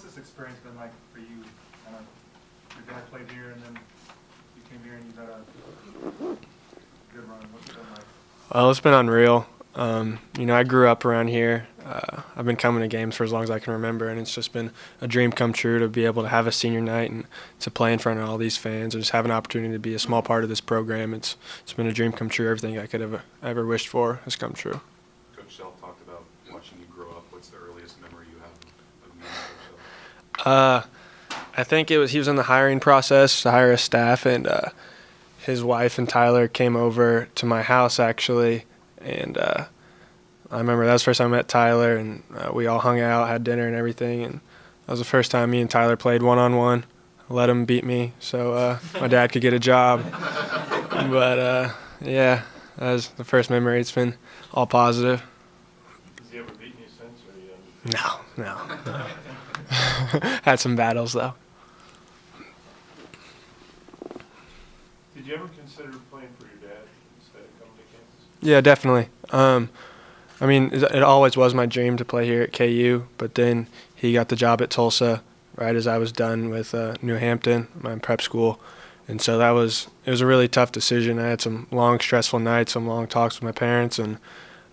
what's this experience been like for you? Your dad played here, and then you came here, and you've had a good run. What's it been like? Well, it's been unreal. I grew up around here. I've been coming to games for as long as I can remember, and it's just been a dream come true to be able to have a senior night and to play in front of all these fans and just have an opportunity to be a small part of this program. It's been a dream come true. Everything I could have ever wished for has come true. Coach Self talked about watching you grow up. What's the earliest memory you have of meeting Coach Self? I think he was in the hiring process to hire a staff, and his wife and Tyler came over to my house actually, and I remember that was the first time I met Tyler, and we all hung out, had dinner and everything, and that was the first time me and Tyler played one-on-one. I let him beat me so my dad could get a job. But, yeah, that was the first memory. It's been all positive. Has he ever beaten you since? Or you No. Had some battles, though. Did you ever consider playing for your dad instead of coming to Kansas? Yeah, definitely. It always was my dream to play here at KU, but then he got the job at Tulsa right as I was done with New Hampton, my prep school. And so it was a really tough decision. I had some long, stressful nights, some long talks with my parents, and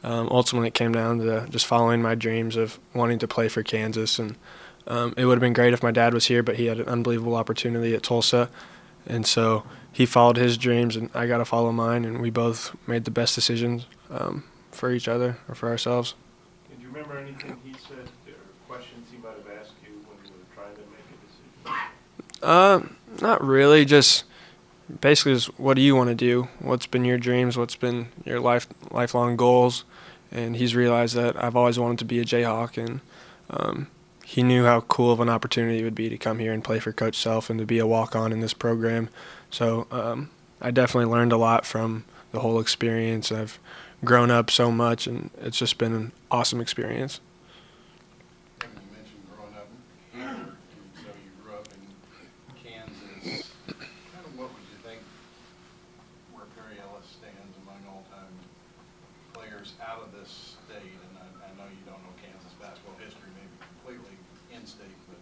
ultimately it came down to just following my dreams of wanting to play for Kansas. And it would have been great if my dad was here, but he had an unbelievable opportunity at Tulsa. And so he followed his dreams, and I got to follow mine, and we both made the best decisions for each other or for ourselves. Do you remember anything he said or questions he might have asked you when you were trying to make a decision? Not really. Just basically, what do you want to do? What's been your dreams? What's been your lifelong goals? And he's realized that I've always wanted to be a Jayhawk, and he knew how cool of an opportunity it would be to come here and play for Coach Self and to be a walk-on in this program. So I definitely learned a lot from the whole experience. I've grown up so much, and it's just been an awesome experience. You mentioned growing up here, so you grew up in Kansas. Kind of what would you think where Perry Ellis stands among all-time players out of this state? And I know you don't know Kansas basketball history, maybe completely in-state, but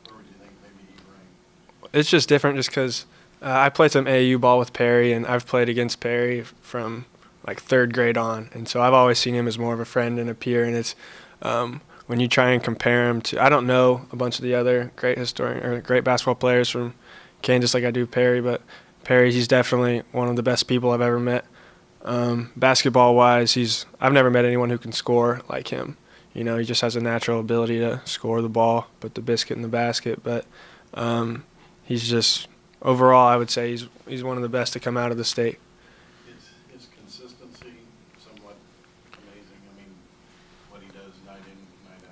where would you think maybe he ranked? It's just different just because I played some AAU ball with Perry, and I've played against Perry from like third grade on, and so I've always seen him as more of a friend and a peer. And it's when you try and compare him to, I don't know a bunch of the other great great basketball players from Kansas like I do Perry, but Perry, he's definitely one of the best people I've ever met. Basketball wise, I've never met anyone who can score like him. He just has a natural ability to score the ball, put the biscuit in the basket. But he's just overall, I would say he's one of the best to come out of the state. His consistency somewhat amazing. I mean, what he does night in, night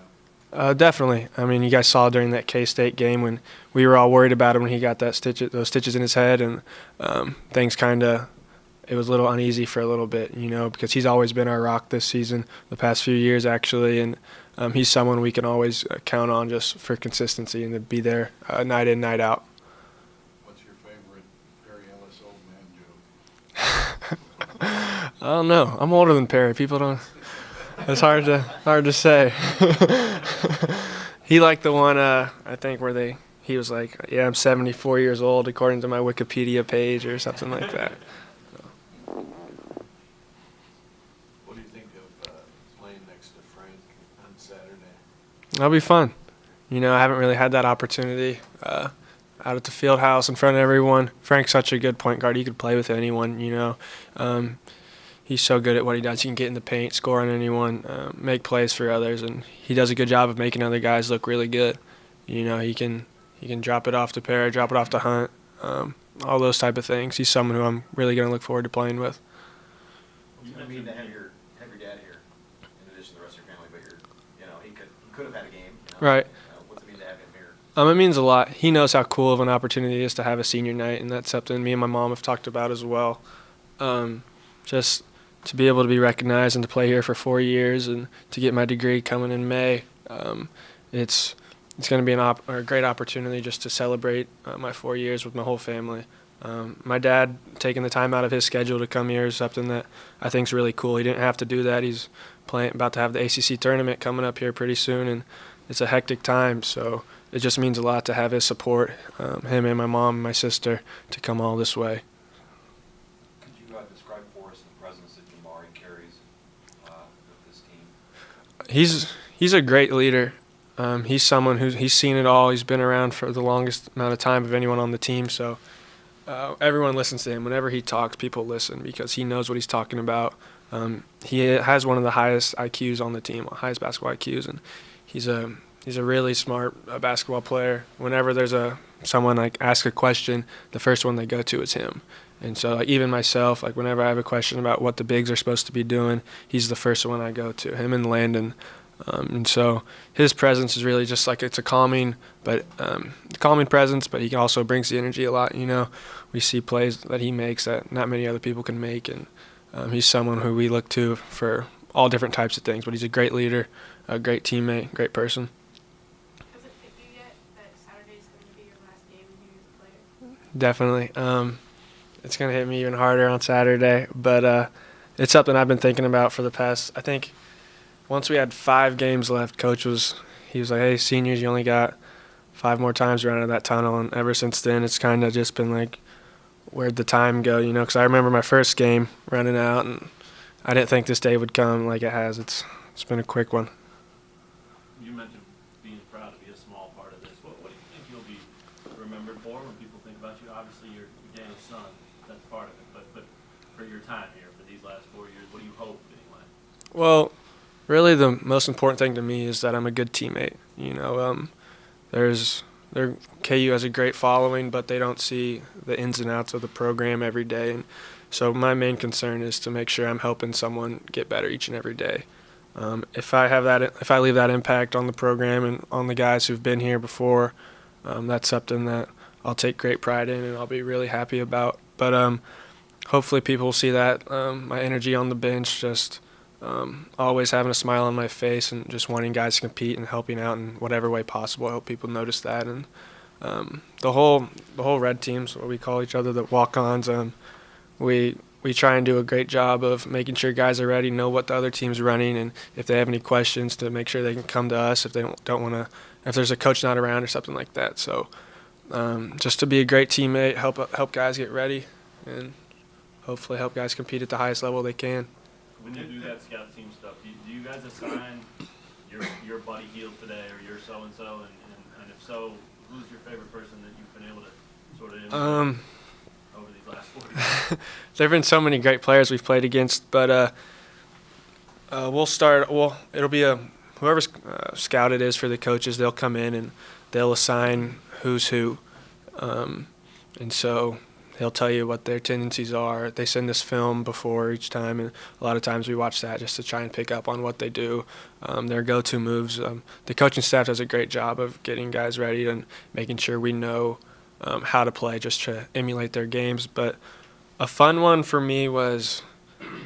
out. Definitely. You guys saw during that K-State game when we were all worried about him when he got those stitches in his head, and things it was a little uneasy for a little bit, because he's always been our rock this season, the past few years actually, and he's someone we can always count on just for consistency and to be there night in, night out. What's your favorite Perry Ellis old man joke? I don't know. I'm older than Perry. People don't. It's hard to say. He liked the one I think where he was like, "Yeah, I'm 74 years old according to my Wikipedia page" or something like that. What do you think of playing next to Frank on Saturday? That'll be fun. I haven't really had that opportunity out at the Fieldhouse in front of everyone. Frank's such a good point guard. He could play with anyone, He's so good at what he does. He can get in the paint, score on anyone, make plays for others, and he does a good job of making other guys look really good. He can drop it off to Perry, drop it off to Hunt, all those type of things. He's someone who I'm really going to look forward to playing with. What's it mean to have your dad here, in addition to the rest of your family? But he could have had a game. Right. What's it mean to have him here? It means a lot. He knows how cool of an opportunity it is to have a senior night, and that's something me and my mom have talked about as well. Just to be able to be recognized and to play here for 4 years and to get my degree coming in May, it's going to be a great opportunity just to celebrate my 4 years with my whole family. My dad taking the time out of his schedule to come here is something that I think is really cool. He didn't have to do that. He's about to have the ACC tournament coming up here pretty soon, and it's a hectic time. So it just means a lot to have his support, him and my mom and my sister, to come all this way. Could you describe for us the presence that Jamari carries with this team? He's a great leader. He's someone he's seen it all. He's been around for the longest amount of time of anyone on the team. So everyone listens to him. Whenever he talks, people listen because he knows what he's talking about. He has one of the highest IQs on the team, highest basketball IQs, and he's a really smart basketball player. Whenever there's someone like asks a question, the first one they go to is him. And so like even myself, like whenever I have a question about what the bigs are supposed to be doing, he's the first one I go to, him and Landon. And so his presence is really just like it's a calming presence, but he also brings the energy a lot. You know, we see plays that he makes that not many other people can make, and he's someone who we look to for all different types of things. But he's a great leader, a great teammate, great person. Has it hit you yet that Saturday's going to be your last game here as a player? Definitely. It's going to hit me even harder on Saturday, but it's something I've been thinking about for the past, I think, once we had 5 games left, Coach was like, hey, seniors, you only got 5 more times around in that tunnel. And ever since then, it's kind of just been like, where'd the time go, you know? Because I remember my first game running out, and I didn't think this day would come like it has. It's been a quick one. You mentioned being proud to be a small part of this. What do you think you'll be remembered for when people think about you? Obviously, you're Daniel's son. That's part of it. But for your time here, for these last 4 years, what do you hope anyway? Well, really the most important thing to me is that I'm a good teammate. You know, KU has a great following, but they don't see the ins and outs of the program every day. And so my main concern is to make sure I'm helping someone get better each and every day. If I leave that impact on the program and on the guys who've been here before, that's something that I'll take great pride in and I'll be really happy about. But hopefully people will see that, my energy on the bench, just always having a smile on my face and just wanting guys to compete and helping out in whatever way possible. I hope people notice that. And the whole red teams, what we call each other, the walk-ons, we try and do a great job of making sure guys are ready, know what the other team's running, and if they have any questions, to make sure they can come to us if they don't want to, if there's a coach not around or something like that. So just to be a great teammate, help guys get ready, and hopefully help guys compete at the highest level they can. When you do that scout team stuff, do you guys assign your buddy healed today or your so-and-so? And if so, who's your favorite person that you've been able to sort of emulate over these last 4 years? There have been so many great players we've played against, but it'll be whoever scout it is for the coaches, they'll come in and they'll assign who's who. And so they'll tell you what their tendencies are. They send us film before each time, and a lot of times we watch that just to try and pick up on what they do, their go-to moves. The coaching staff does a great job of getting guys ready and making sure we know how to play, just to emulate their games. But a fun one for me was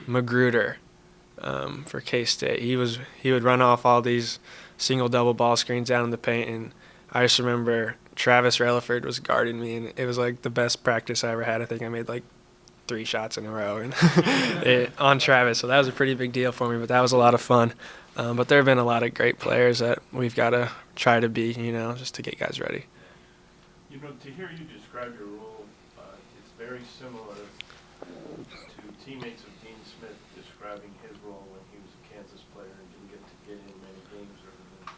Magruder for K-State. He would run off all these single-double ball screens down in the paint, and I just remember Travis Relaford was guarding me, and it was like the best practice I ever had. I think I made like 3 shots in a row and on Travis, so that was a pretty big deal for me, but that was a lot of fun. But there have been a lot of great players that we've got to try to be, just to get guys ready. You know, to hear you describe your role, it's very similar to teammates of Dean Smith describing his role when he was a Kansas player and didn't get in many games or anything.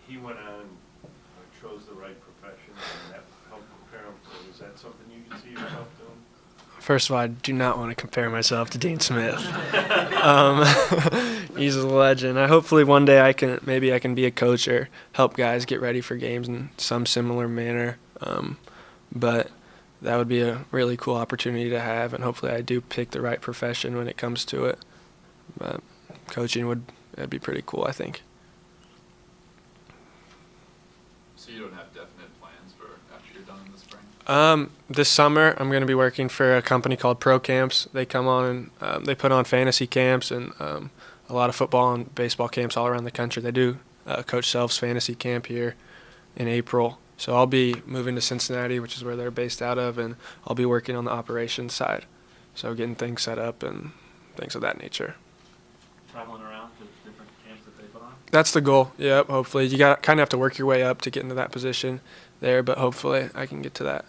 He went on, chose the right profession, and that helped prepare him for it. Is that something you can see yourself doing? First of all, I do not want to compare myself to Dean Smith. He's a legend. Hopefully one day I can be a coach or help guys get ready for games in some similar manner. But that would be a really cool opportunity to have, and hopefully I do pick the right profession when it comes to it. But coaching that'd be pretty cool, I think. So you don't have definite plans for after you're done in the spring? This summer I'm going to be working for a company called Pro Camps. They come on and they put on fantasy camps and a lot of football and baseball camps all around the country. They do Coach Self's fantasy camp here in April. So I'll be moving to Cincinnati, which is where they're based out of, and I'll be working on the operations side. So getting things set up and things of that nature. Traveling around to different camps that they put That's the goal. Yep. Hopefully, you got kind of have to work your way up to get into that position there, but hopefully, I can get to that.